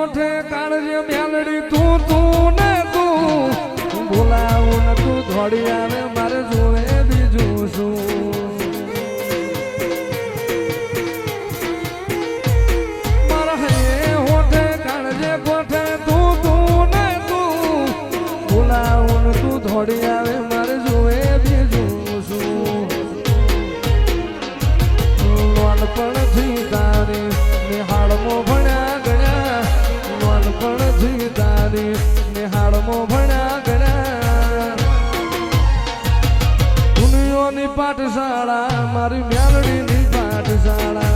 હોઠે કાળજે મેલડી તું ને તું બોલાવું ને તું થોડી આવે મારે જોવે બીજું શું મારા હે હોઠે કાળજે કોઠે તું ને તું બોલાવું ને તું થોડી આવે મારે જોવે બીજું શું નાનપણથી તારી નિહાળમાં ભણ્યા ગયા નાનપણથી તારી નિહાળમાં ભણ્યા ગયા દુનિયાની પાઠશાળા મારી મેલડીની પાઠશાળા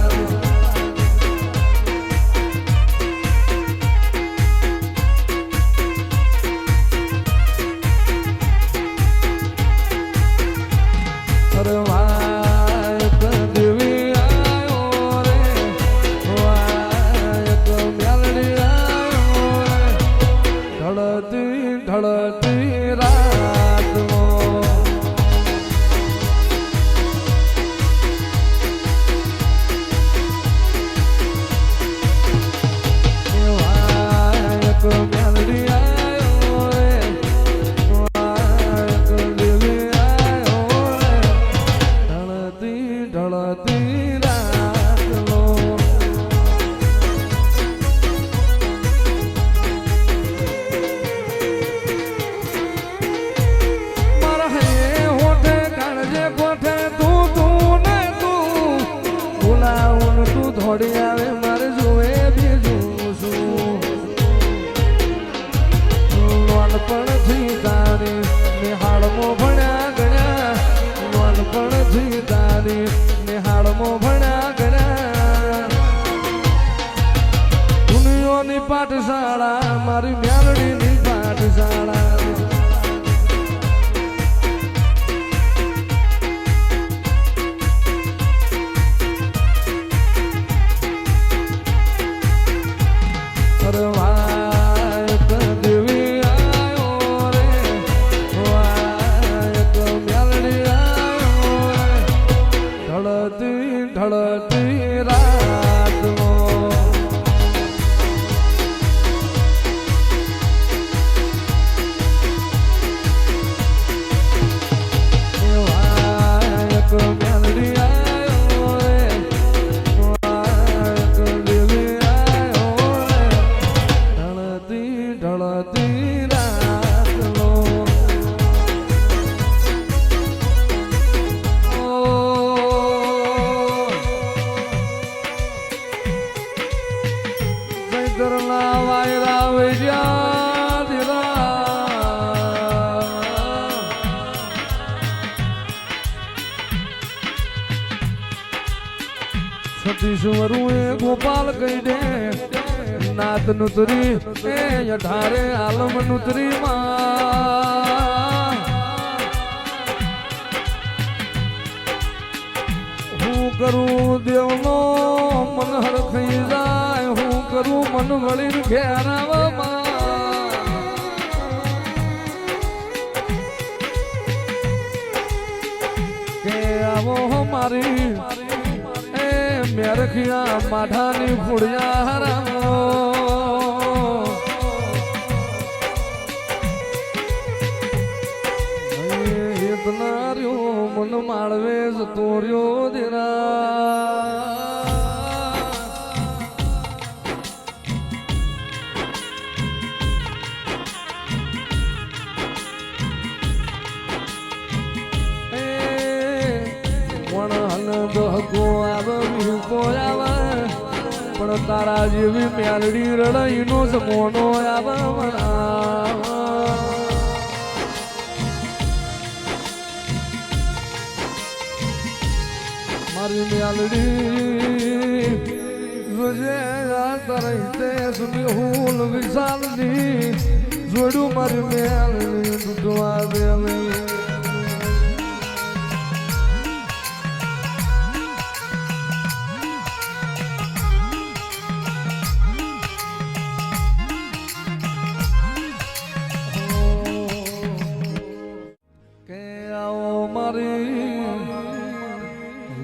ઢળતી રાતમાં એક મેલડી આવ્યો રે એક દેવી આવ્યો રે ઢળતી રાતમાં થોડી આવે મારે જોવે બીજું શું નાનપણથી તારી નિહાળમાં ભણ્યા ગયા નાનપણથી તારી નિહાળમાં ભણ્યા ગયા દુનિયાની પાઠશાળા મારી મેલડીની પાઠશાળા ઢળતી રાતમાં એક મેલડી આવ્યો રે એક દેવી આવ્યો રે ઢળતી રાતમાં ચૈતરના વાયરા વૈર્યા ધીરા સતીશ્વરું એ ગોપાલ કહી દે નાત નુતરી એ અઢારે આલમ નુતરી માં હું કરું દેવનો મન હરખઈ જાય હું કરું મન વળી ઘેરાવામાં કે આવો મારી એ મેરખિયા માઠાની ફૂડિયા હરાવો એતના રહ્યો મન માળવે જતો રહ્યો દેરા દહકો આવે વીકો આવે પણ તારા જેવી મેલડી રડાઈનો જમોનો આવે મારી મેલડી જોજે તરહીતે સુની હુલ વિશાલની જોડું મારી મેલડી તૂટવા દે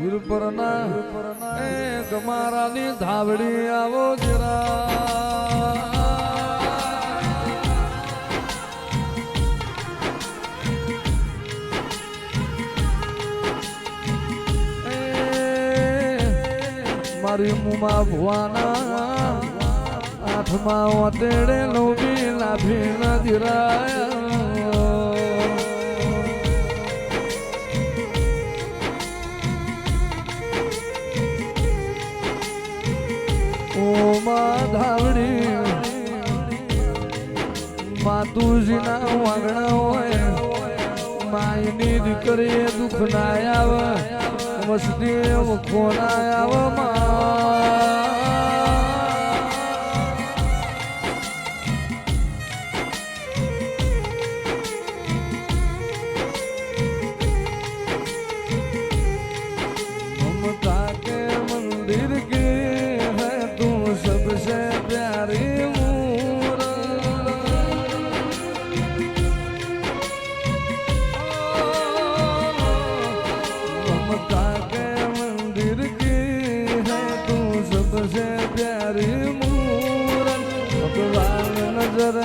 વીરપરના એ ગમારાની ધાવડી આવો જરા મારી મુમા ભુવાના આઠમાં ઓતેડે લોબી લાભી ન દિરાયા ઓમાં ધાવડી માતુજીના વાગણા હોય માયની દીકરીએ દુઃખ ના આવે મસ્તી મુખો ના આવે મમતા કે મંદિર કે હૈ તું સબસે પ્યારી सबसे प्यारी मूरत भगवान नजर